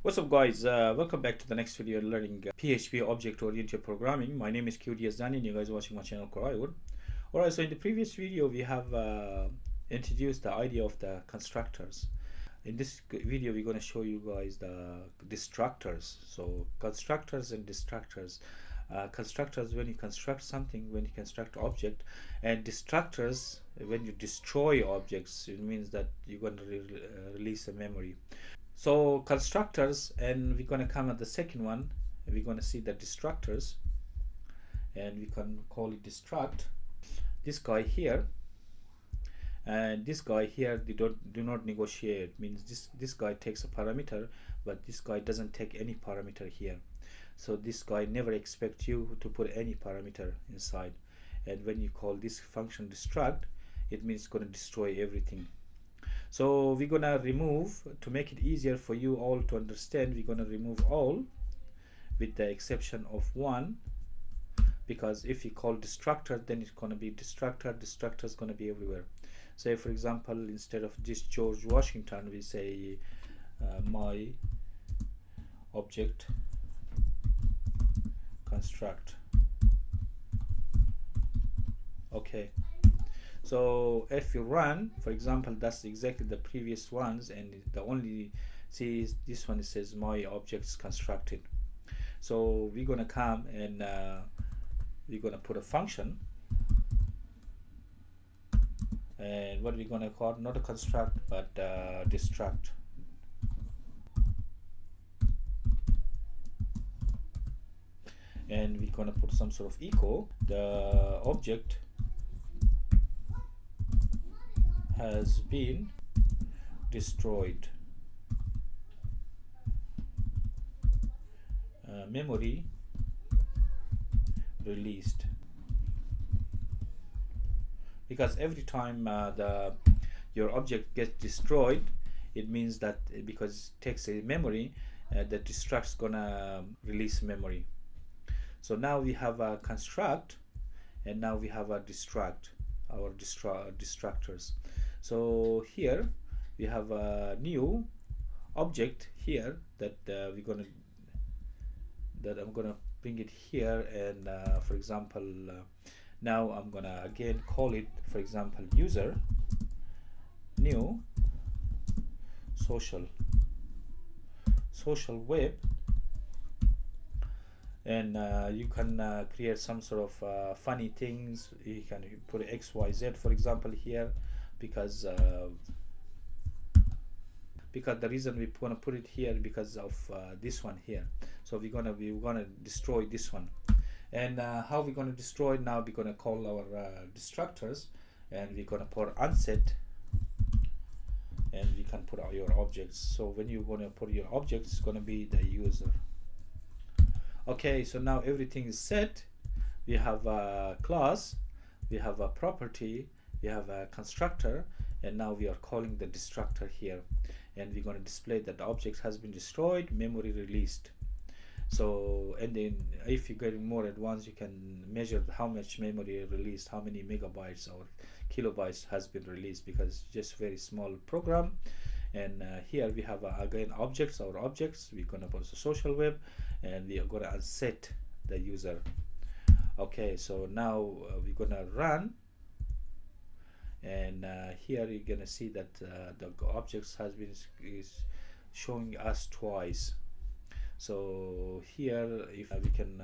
What's up guys, welcome back to the next video learning PHP object-oriented programming. My name is QDS Dani and you guys are watching my channel Korayor. Alright, so in the previous video we have introduced the idea of the constructors. In this video we're going to show you guys the destructors. So constructors and destructors. Constructors when you construct something, when you construct object, and destructors when you destroy objects. It means that you're going to release a memory. So constructors, and we're going to come at the second one, and we're going to see the destructors, and we can call it destruct. This guy here and this guy here, they do not negotiate. Means this guy takes a parameter, but this guy doesn't take any parameter here. So this guy never expects you to put any parameter inside, and when you call this function destruct, it means it's going to destroy everything. So we're gonna remove, to make it easier for you all to understand, we're gonna remove all with the exception of one, because if you call destructor, then it's gonna be destructor is gonna be everywhere. Say for example, instead of this George Washington, we say my object construct. Okay. So if you run, for example, that's exactly the previous ones, and the only see this one, it says my objects constructed. So we're gonna come and we're gonna put a function, and what we're gonna call, not a construct but destruct. And we're gonna put some sort of echo. The object has been destroyed. Memory released. Because every time your object gets destroyed, it means that because it takes a memory, the destruct's gonna release memory. So now we have a construct, and now we have a destruct, our destructors. So here we have a new object here that I'm gonna bring it here, and for example, now I'm gonna again call it, for example, user new social web, and you can create some sort of funny things. You can put XYZ, for example, here, because the reason we want to put it here because of this one here. So we're gonna destroy this one, and how we're gonna destroy it now? We're gonna call our destructors, and we're gonna put unset, and we can put your objects. So when you're gonna put your objects, it's gonna be the user. Okay, so now everything is set. We have a class, we have a property, we have a constructor, and now we are calling the destructor here, and we're going to display that the object has been destroyed, memory released. So, and then if you're getting more advanced, you can measure how much memory released, how many megabytes or kilobytes has been released, because it's just very small program. And here we have again objects, our objects. We're gonna put a social web, and we are gonna unset the user. Okay, so now we're gonna run, and here you're gonna see that the objects has been is showing us twice. So here, if we can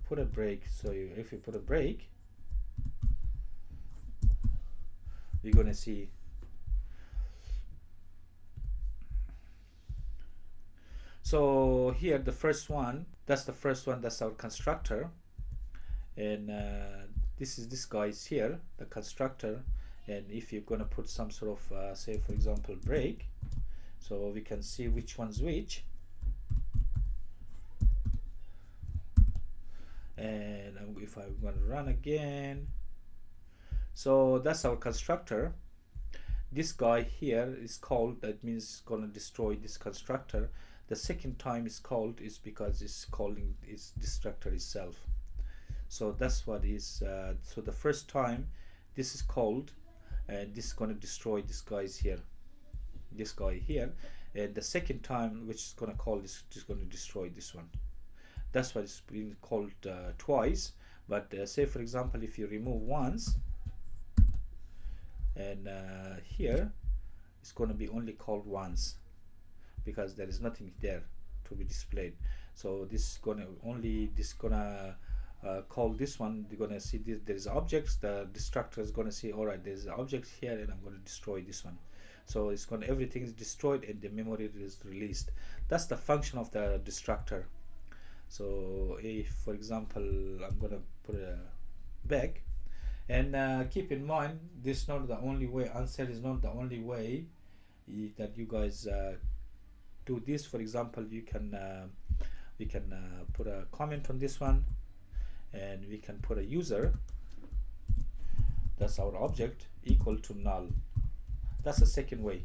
put a break, so if you put a break, we're gonna see. So here the first one, that's the first one, that's our constructor, and this guy is here, the constructor. And if you're gonna put some sort of say for example break, so we can see which one's which. And if I'm gonna run again, so that's our constructor. This guy here is called, that means it's gonna destroy this constructor. The second time it's called is because it's calling its destructor itself. So that's what is so the first time this is called, and this is going to destroy this guy here, and the second time which is going to call this is going to destroy this one. That's why it's being called twice. But say for example, if you remove once, and here it's going to be only called once, because there is nothing there to be displayed. So this is gonna only call this one. They're gonna see this, there is objects. The destructor is gonna see, all right, there's an object here, and I'm gonna destroy this one. So it's gonna, everything is destroyed and the memory is released. That's the function of the destructor. So if for example I'm gonna put a back, and keep in mind, this is not the only way. Unset is not the only way that you guys do this. For example, you can we can put a comment on this one, and we can put a user, that's our object, equal to null. That's the second way.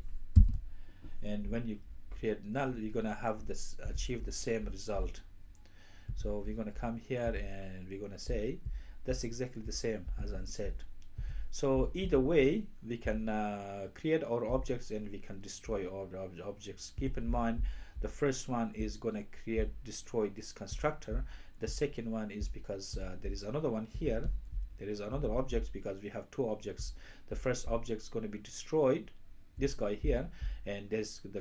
And when you create null, you're gonna have this achieve the same result. So we're gonna come here and we're gonna say that's exactly the same as unset. So either way, we can create our objects and we can destroy our objects. Keep in mind, the first one is going to destroy this constructor. The second one is because there is another one here. There is another object because we have two objects. The first object is going to be destroyed, this guy here, and there's the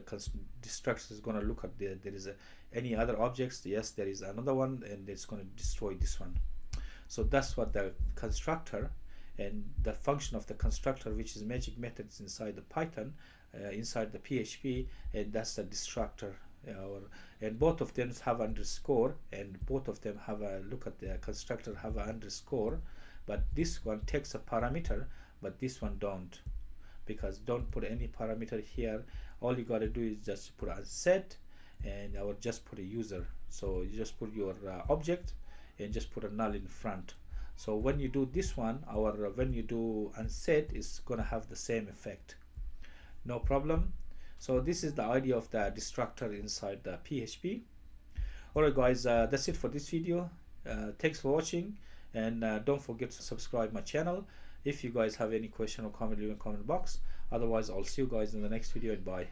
destructor is going to look at there is any other objects. Yes, there is another one, and it's going to destroy this one. So that's what the constructor and the function of the constructor, which is magic methods inside the Python, inside the PHP, and that's the destructor. And both of them have underscore, and both of them have a look at the constructor have a underscore, but this one takes a parameter, but this one don't, because don't put any parameter here. All you got to do is just put a set, and I would just put a user. So you just put your object and just put a null in front. So when you do this one, when you do unset, it's gonna have the same effect, no problem. So this is the idea of the destructor inside the PHP. Alright guys, that's it for this video. Thanks for watching, and don't forget to subscribe my channel. If you guys have any question or comment, leave in the comment box. Otherwise, I'll see you guys in the next video, and bye.